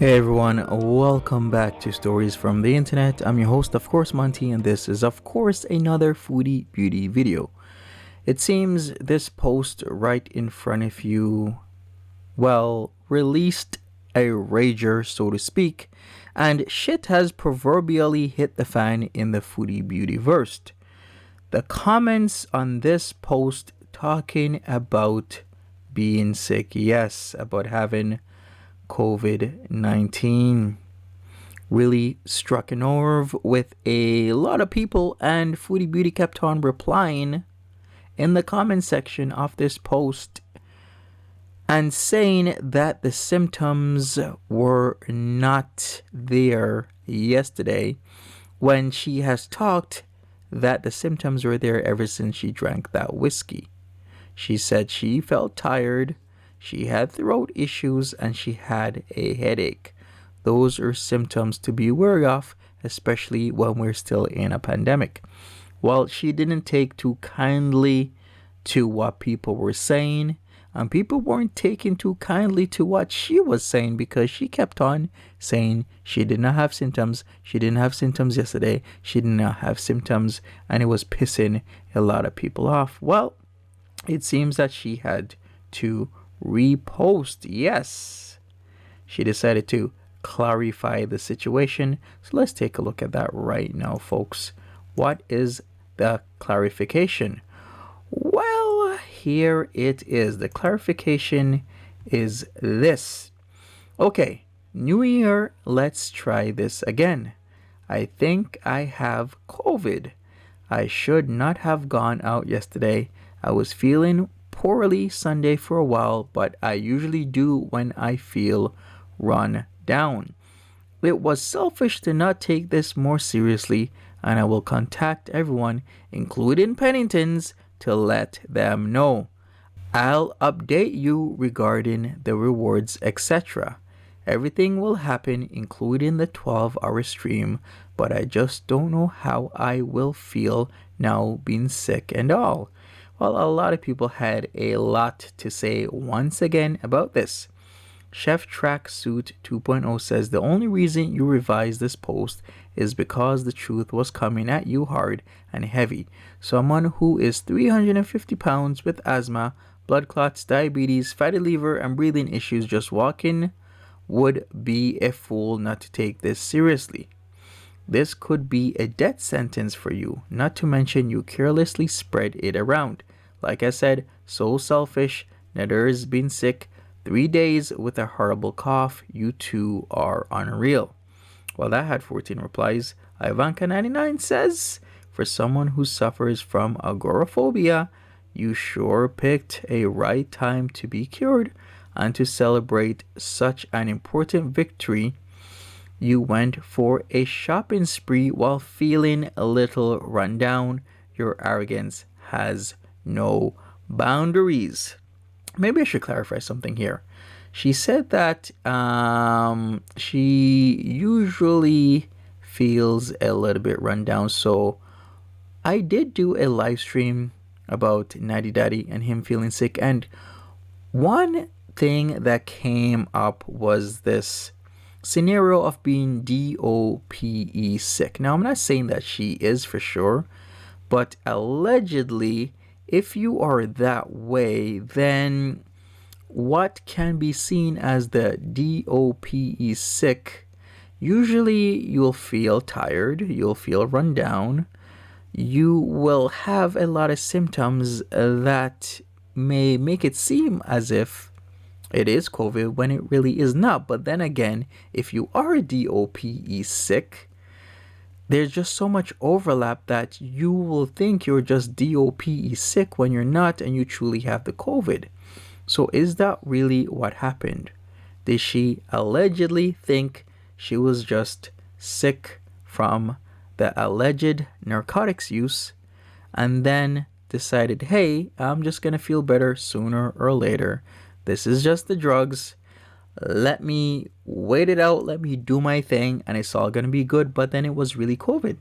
Hey everyone, welcome back to Stories from the Internet. I'm your host, of course, Monty, and this is, of course, another Foodie Beauty video. It seems this post right in front of you, released a rager, so to speak, and shit has proverbially hit the fan in the Foodie Beauty verse. The comments on this post talking about being sick, yes, about having COVID-19 really struck a nerve with a lot of people, and Foodie Beauty kept on replying in the comment section of this post and saying that the symptoms were not there yesterday, when she has talked that the symptoms were there ever since she drank that whiskey. She said she felt tired, she had throat issues, and she had a headache. Those are symptoms to be wary of, especially when we're still in a pandemic. Well, she didn't take too kindly to what people were saying, and people weren't taking too kindly to what she was saying, because she kept on saying she did not have symptoms. She didn't have symptoms yesterday. She did not have symptoms, and it was pissing a lot of people off. Well, it seems that she had to repost. Yes, she decided to clarify the situation. So let's take a look at that right now, folks. What is the clarification? Well, here it is. The clarification is this. Okay, new year, let's try this again. I think I have COVID. I should not have gone out yesterday. I was feeling poorly Sunday for a while, but I usually do when I feel run down. It was selfish to not take this more seriously, and I will contact everyone, including Penningtons, to let them know. I'll update you regarding the rewards, etc. Everything will happen, including the 12-hour stream, but I just don't know how I will feel now being sick and all. Well, a lot of people had a lot to say once again about this. Chef Tracksuit 2.0 says the only reason you revised this post is because the truth was coming at you hard and heavy. Someone who is 350 pounds with asthma, blood clots, diabetes, fatty liver, and breathing issues just walking would be a fool not to take this seriously. This could be a death sentence for you, not to mention you carelessly spread it around. Like I said, so selfish. Nether's been sick 3 days with a horrible cough. You two are unreal. Well, that had 14 replies. Ivanka99 says, for someone who suffers from agoraphobia, you sure picked a right time to be cured and to celebrate such an important victory. You went for a shopping spree while feeling a little run down. Your arrogance has no boundaries. Maybe I should clarify something here. She said that she usually feels a little bit run down. So I did do a live stream about Natty Daddy and him feeling sick. And one thing that came up was this scenario of being DOPE sick. Now, I'm not saying that she is for sure, but allegedly, if you are that way, then what can be seen as the DOPE sick, usually you'll feel tired, you'll feel run down, you will have a lot of symptoms that may make it seem as if it is COVID when it really is not. But then again, if you are DOPE sick, there's just so much overlap that you will think you're just DOPE sick when you're not, and you truly have the COVID. So is that really what happened? Did she allegedly think she was just sick from the alleged narcotics use and then decided, hey, I'm just going to feel better sooner or later. This is just the drugs. Let me wait it out. Let me do my thing. And it's all going to be good. But then it was really COVID.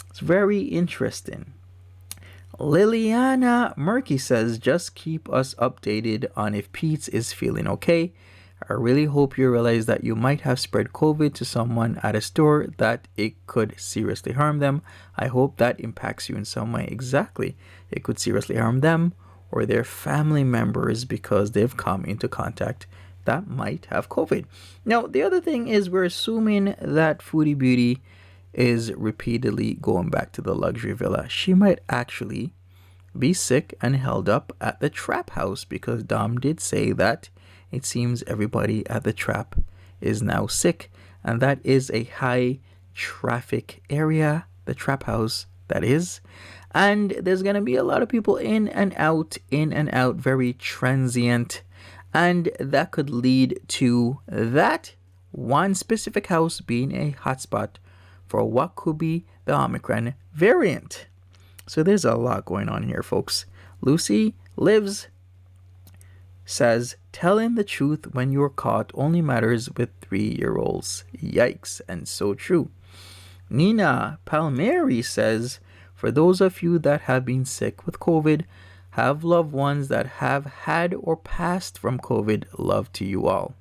It's very interesting. Liliana Murky says, just keep us updated on if Pete is feeling okay. I really hope you realize that you might have spread COVID to someone at a store, that it could seriously harm them. I hope that impacts you in some way. Exactly. It could seriously harm them or their family members because they've come into contact that might have COVID. Now, the other thing is we're assuming that Foodie Beauty is repeatedly going back to the luxury villa. She might actually be sick and held up at the trap house because Dom did say that it seems everybody at the trap is now sick, and that is a high traffic area, the trap house that is, and there's gonna be a lot of people in and out, very transient, and that could lead to that one specific house being a hotspot for what could be the Omicron variant. So there's a lot going on here, folks. Lucy Lives says, telling the truth when you're caught only matters with 3-year-olds. Yikes, and so true. Nina Palmieri says, for those of you that have been sick with COVID, have loved ones that have had or passed from COVID, love to you all.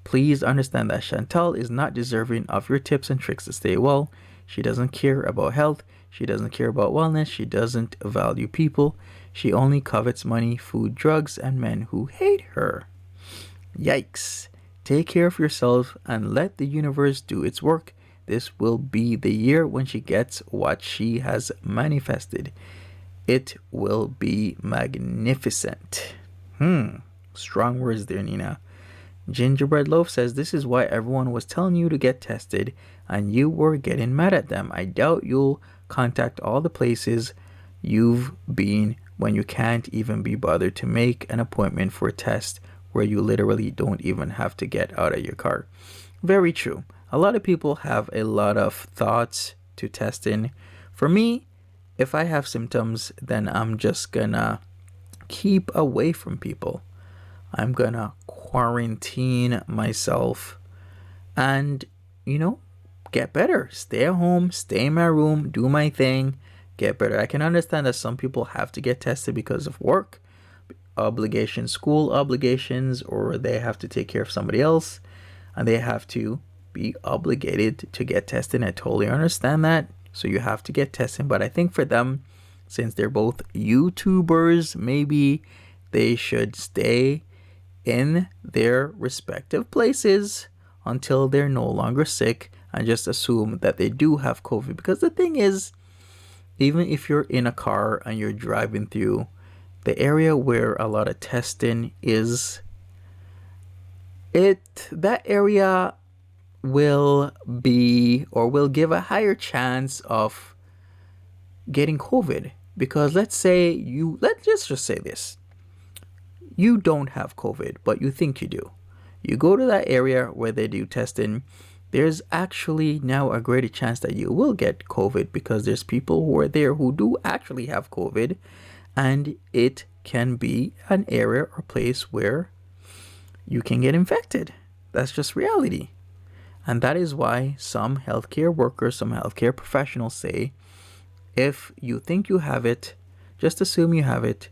Please understand that Chantal is not deserving of your tips and tricks to stay well. She doesn't care about health. She doesn't care about wellness. She doesn't value people. She only covets money, food, drugs, and men who hate her. Yikes. Take care of yourself and let the universe do its work. This will be the year when she gets what she has manifested. It will be magnificent. Strong words there, Nina. Gingerbread Loaf says, this is why everyone was telling you to get tested and you were getting mad at them. I doubt you'll contact all the places you've been when you can't even be bothered to make an appointment for a test where you literally don't even have to get out of your car. Very true. A lot of people have a lot of thoughts to testing. For me, if I have symptoms, then I'm just gonna keep away from people. I'm gonna quarantine myself and, get better. Stay at home, stay in my room, do my thing, get better. I can understand that some people have to get tested because of work obligations, school obligations, or they have to take care of somebody else and they have to be obligated to get tested. I totally understand that. So you have to get tested. But I think for them, since they're both YouTubers, maybe they should stay in their respective places until they're no longer sick and just assume that they do have COVID. Because the thing is, even if you're in a car and you're driving through the area where a lot of testing is, that area will give a higher chance of getting COVID. Because let's just say this. You don't have COVID, but you think you do. You go to that area where they do testing. There's actually now a greater chance that you will get COVID because there's people who are there who do actually have COVID, and it can be an area or place where you can get infected. That's just reality. And that is why some healthcare workers, some healthcare professionals say, if you think you have it, just assume you have it,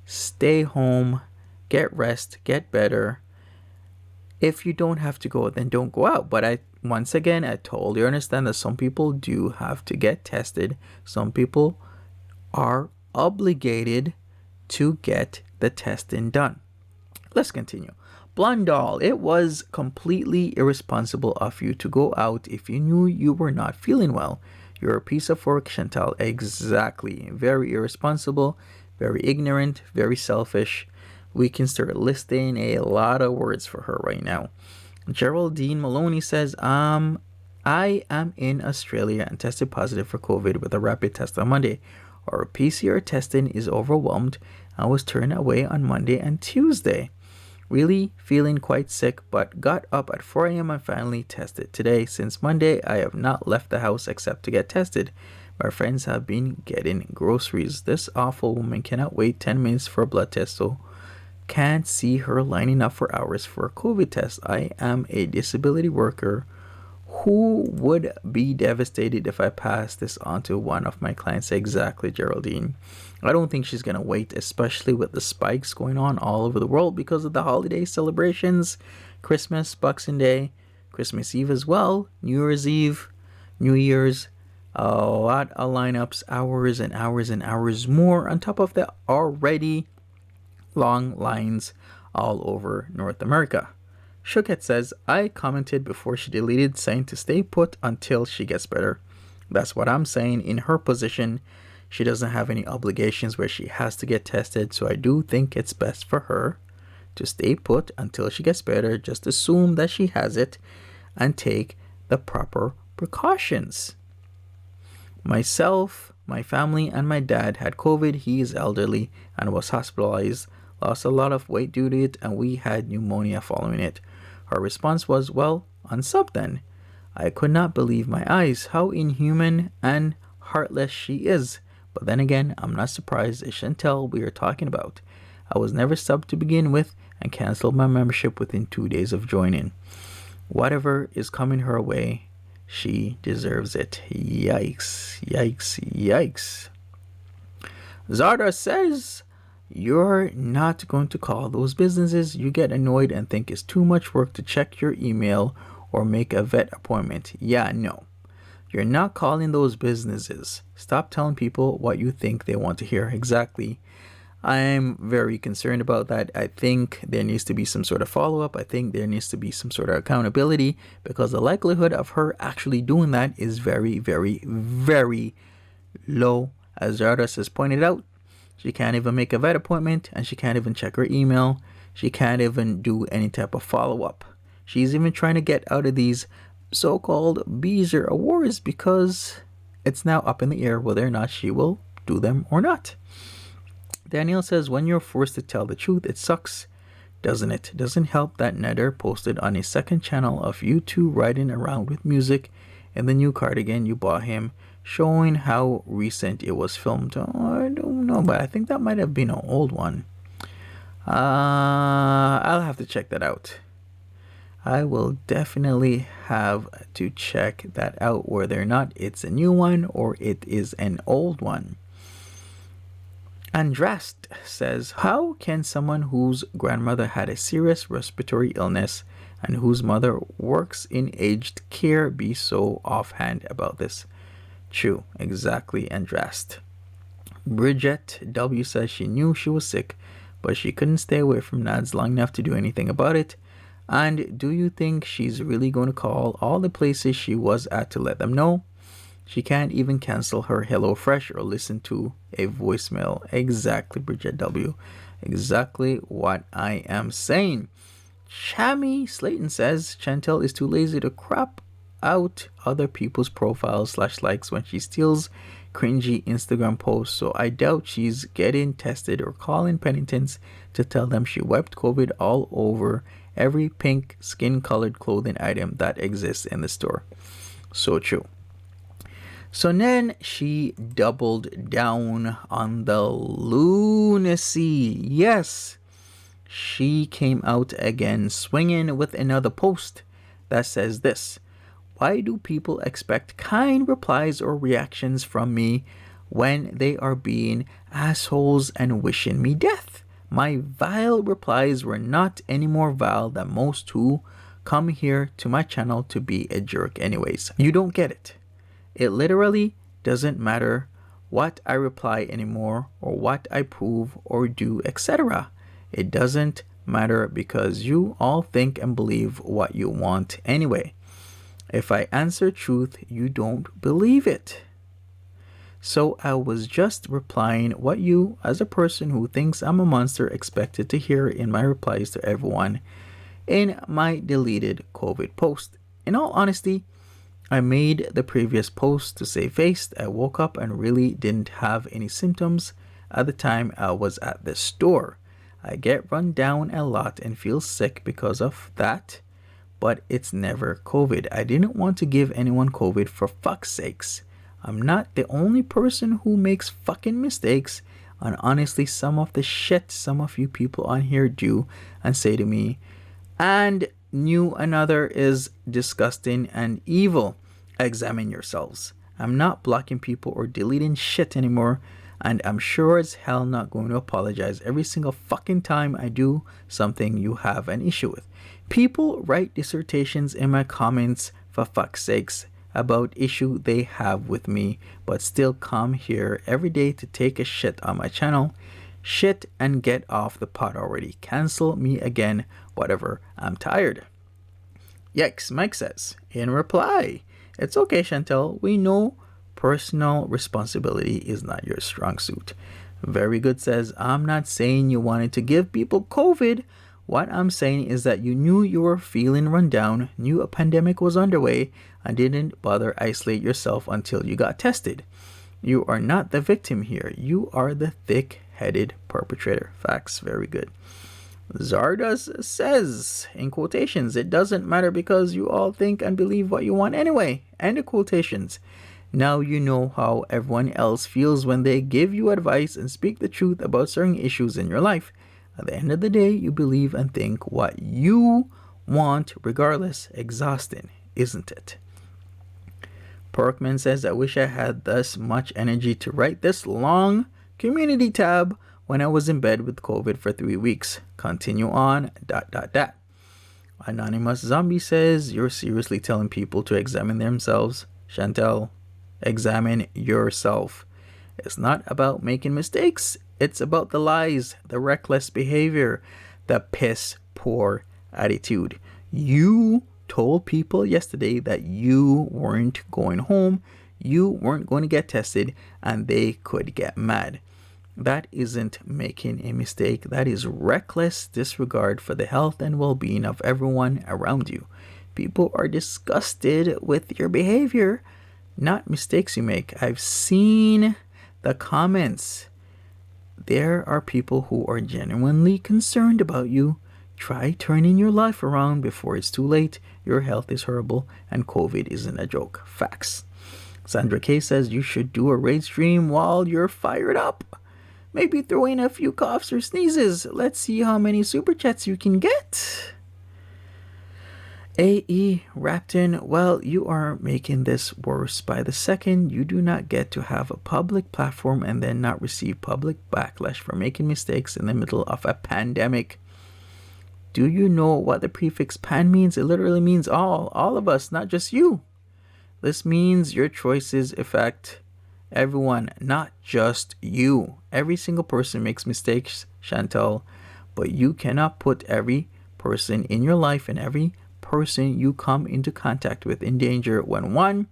stay home, get rest, get better. If you don't have to go, then don't go out. But I totally understand that some people do have to get tested. Some people are obligated to get the testing done. Let's continue. Blondal, it was completely irresponsible of you to go out if you knew you were not feeling well. You're a piece of work, Chantal. Exactly. Very irresponsible, very ignorant, very selfish. We can start listing a lot of words for her right now. Geraldine Maloney says, I am in Australia and tested positive for COVID with a rapid test on Monday. Our PCR testing is overwhelmed. I was turned away on Monday and Tuesday. Really feeling quite sick, but got up at 4 a.m. and finally tested today. Since Monday, I have not left the house except to get tested. My friends have been getting groceries. This awful woman cannot wait 10 minutes for a blood test, so can't see her lining up for hours for a COVID test. I am a disability worker Who would be devastated if I pass this on to one of my clients? Exactly, Geraldine. I don't think she's going to wait, especially with the spikes going on all over the world because of the holiday celebrations. Christmas, Boxing Day, Christmas Eve as well, New Year's Eve, New Year's. A lot of lineups, hours and hours and hours more on top of the already long lines all over North America. Shuket says, I commented before she deleted saying to stay put until she gets better. That's what I'm saying. In her position, she doesn't have any obligations where she has to get tested, so I do think it's best for her to stay put until she gets better. Just assume that she has it and take the proper precautions. Myself, my family, and my dad had COVID. He is elderly and was hospitalized, lost a lot of weight due to it, and we had pneumonia following it. Her response was, well, unsub then. I could not believe my eyes, how inhuman and heartless she is. But then again, I'm not surprised it's Chantel we are talking about. I was never subbed to begin with and canceled my membership within 2 days of joining. Whatever is coming her way, she deserves it. Yikes, yikes, yikes. Zarda says, you're not going to call those businesses you get annoyed and think it's too much work to check your email or make a vet appointment. Yeah, no. You're not calling those businesses. Stop telling people what you think they want to hear. Exactly. I'm very concerned about that. I think there needs to be some sort of follow-up. I think there needs to be some sort of accountability because the likelihood of her actually doing that is very, very, very low. As Zardas has pointed out, she can't even make a vet appointment and she can't even check her email. She can't even do any type of follow-up. She's even trying to get out of these so-called Beezer Awards because it's now up in the air whether or not she will do them or not. Daniel says, when you're forced to tell the truth, it sucks, doesn't it? Doesn't help that Nether posted on a second channel of you two riding around with music in the new cardigan you bought him, showing how recent it was filmed. Oh, I don't know, but I think that might have been an old one. I'll have to check that out. I will definitely have to check that out, whether or not it's a new one or it is an old one. Andrast says, how can someone whose grandmother had a serious respiratory illness and whose mother works in aged care be so offhand about this? True, exactly, Andrast. Bridget W says she knew she was sick, but she couldn't stay away from NADS long enough to do anything about it. And do you think she's really going to call all the places she was at to let them know? She can't even cancel her HelloFresh or listen to a voicemail. Exactly, Bridget W. Exactly what I am saying. Chammy Slayton says Chantel is too lazy to crop out other people's profiles / likes when she steals cringy Instagram posts, so I doubt she's getting tested or calling penitents to tell them she wiped COVID all over every pink skin-colored clothing item that exists in the store. So true. So then she doubled down on the lunacy. Yes, she came out again swinging with another post that says this: why do people expect kind replies or reactions from me when they are being assholes and wishing me death? My vile replies were not any more vile than most who come here to my channel to be a jerk anyways. You don't get it. It literally doesn't matter what I reply anymore or what I prove or do, etc. It doesn't matter because you all think and believe what you want anyway. If I answer truth, you don't believe it. So I was just replying what you, as a person who thinks I'm a monster, expected to hear in my replies to everyone in my deleted COVID post. In all honesty, I made the previous post to save face. I woke up and really didn't have any symptoms at the time I was at the store. I get run down a lot and feel sick because of that, but it's never COVID. I didn't want to give anyone COVID for fuck's sakes. I'm not the only person who makes fucking mistakes, and honestly, some of the shit some of you people on here do and say to me, and knew another is disgusting and evil. Examine yourselves. I'm not blocking people or deleting shit anymore, and I'm sure as hell not going to apologize every single fucking time I do something you have an issue with. People write dissertations in my comments, for fuck's sakes, about issue they have with me, but still come here every day to take a shit on my channel. Shit and get off the pot already. Cancel me again, whatever. I'm tired. Yikes, Mike says. In reply, it's okay, Chantel. We know personal responsibility is not your strong suit. Very good says, I'm not saying you wanted to give people COVID. What I'm saying is that you knew you were feeling run down, knew a pandemic was underway, and didn't bother isolate yourself until you got tested. You are not the victim here. You are the thick-headed perpetrator. Facts. Very good. Zardas says, in quotations, it doesn't matter because you all think and believe what you want anyway. End of quotations. Now you know how everyone else feels when they give you advice and speak the truth about certain issues in your life. At the end of the day, you believe and think what you want regardless. Exhausting, isn't it? Porkman says, I wish I had this much energy to write this long community tab when I was in bed with COVID for 3 weeks. Continue on, ... Anonymous Zombie says, you're seriously telling people to examine themselves. Chantel, examine yourself. It's not about making mistakes. It's about the lies, the reckless behavior, the piss poor attitude. You told people yesterday that you weren't going home, you weren't going to get tested, and they could get mad. That isn't making a mistake. That is reckless disregard for the health and well-being of everyone around you. People are disgusted with your behavior, not mistakes you make. I've seen the comments. There are people who are genuinely concerned about you. Try turning your life around before it's too late. Your health is horrible and COVID isn't a joke. Facts. Sandra K says you should do a raid stream while you're fired up. Maybe throw in a few coughs or sneezes. Let's see how many super chats you can get. A.E. Rapton, well, you are making this worse by the second. You do not get to have a public platform and then not receive public backlash for making mistakes in the middle of a pandemic. Do you know what the prefix pan means? It literally means all of us, not just you. This means your choices affect everyone, not just you. Every single person makes mistakes, Chantel, but you cannot put every person in your life and every person you come into contact with in danger when 1,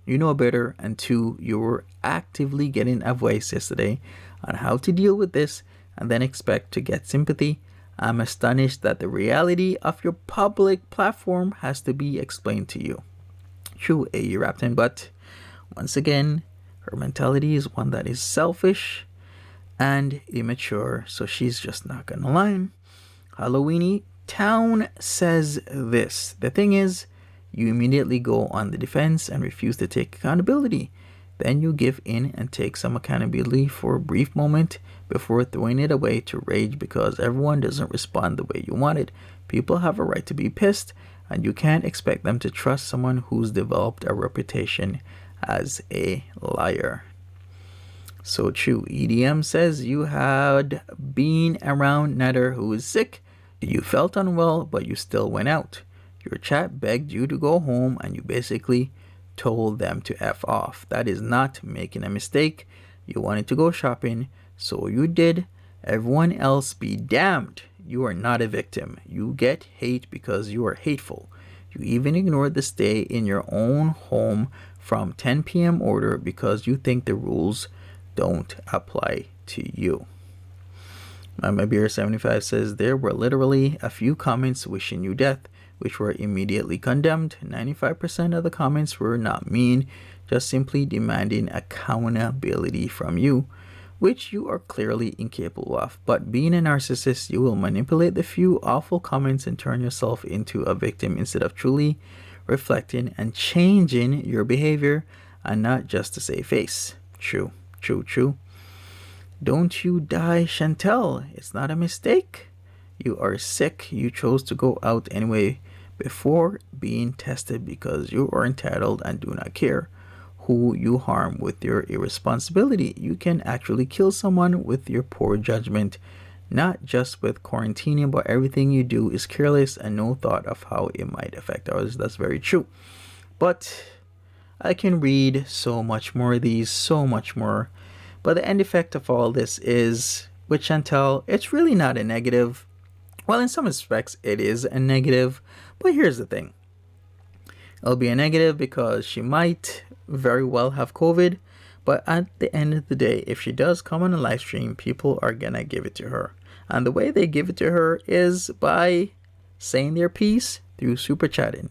you know better, and 2, you were actively getting advice yesterday on how to deal with this and then expect to get sympathy. I'm astonished that the reality of your public platform has to be explained to you. True, A.E. Rapton, but once again, her mentality is one that is selfish and immature, so she's just not gonna lie. Halloweeny Town says this. The thing is, you immediately go on the defense and refuse to take accountability. Then you give in and take some accountability for a brief moment before throwing it away to rage because everyone doesn't respond the way you wanted. People have a right to be pissed, and you can't expect them to trust someone who's developed a reputation as a liar. So true. EDM says you had been around Nader who is sick. You felt unwell, but you still went out. Your chat begged you to go home, and you basically told them to F off. That is not making a mistake. You wanted to go shopping, so you did. Everyone else be damned. You are not a victim. You get hate because you are hateful. You even ignored the stay in your own home from 10 p.m. order because you think the rules don't apply to you. Mama Beer 75 says there were literally a few comments wishing you death, which were immediately condemned. 95% of the comments were not mean, just simply demanding accountability from you, which you are clearly incapable of. But being a narcissist, you will manipulate the few awful comments and turn yourself into a victim instead of truly reflecting and changing your behavior, and not just to save face. True. Don't you die, Chantel. It's not a mistake. You are sick. You chose to go out anyway, before being tested, because you are entitled and do not care who you harm with your irresponsibility. You can actually kill someone with your poor judgment, not just with quarantining, but everything you do is careless and no thought of how it might affect others. That's very true. But I can read so much more of these, so much more. But the end effect of all this is, with Chantel, it's really not a negative. Well, in some respects, it is a negative. But here's the thing. It'll be a negative because she might very well have COVID. But at the end of the day, if she does come on a live stream, people are going to give it to her. And the way they give it to her is by saying their piece through super chatting.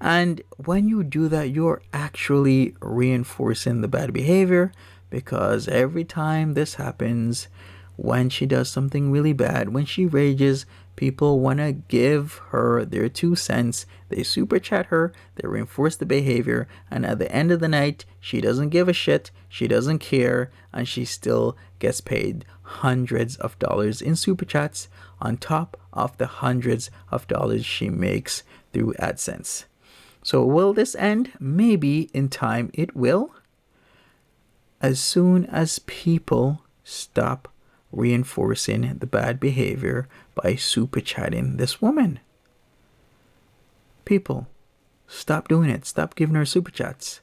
And when you do that, you're actually reinforcing the bad behavior, because every time this happens, when she does something really bad, when she rages, people want to give her their 2 cents. They super chat her, they reinforce the behavior, and at the end of the night, she doesn't give a shit, she doesn't care, and she still gets paid hundreds of dollars in super chats on top of the hundreds of dollars she makes through AdSense. So will this end? Maybe in time it will. As soon as people stop reinforcing the bad behavior by super chatting this woman. People, stop doing it. Stop giving her super chats.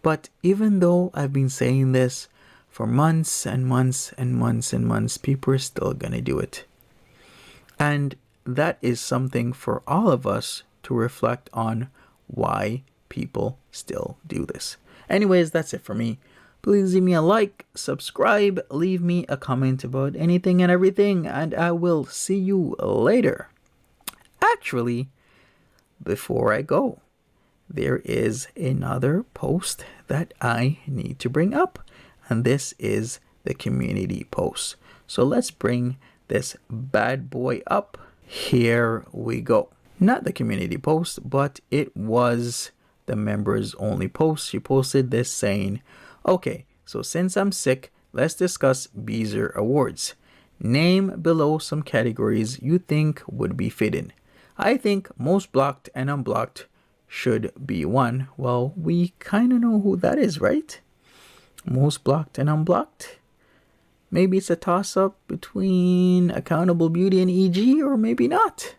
But even though I've been saying this for months and months and months and months, people are still gonna do it. And that is something for all of us to reflect on, why people still do this. Anyways, that's it for me. Please leave me a like, subscribe, leave me a comment about anything and everything, and I will see you later. Actually, before I go, there is another post that I need to bring up, and this is the community post. So let's bring this bad boy up. Here we go. Not the community post, but it was the members only post. She posted this saying, okay, so since I'm sick, let's discuss Beezer Awards. Name below some categories you think would be fitting. I think most blocked and unblocked should be one. Well, we kind of know who that is, right? Most blocked and unblocked. Maybe it's a toss-up between Accountable Beauty and EG, or maybe not.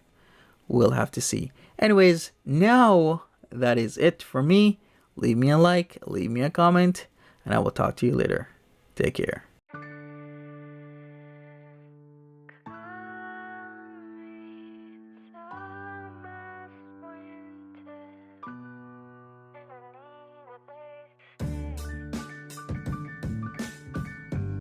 We'll have to see. Anyways, now that is it for me. Leave me a like, leave me a comment, and I will talk to you later. Take care.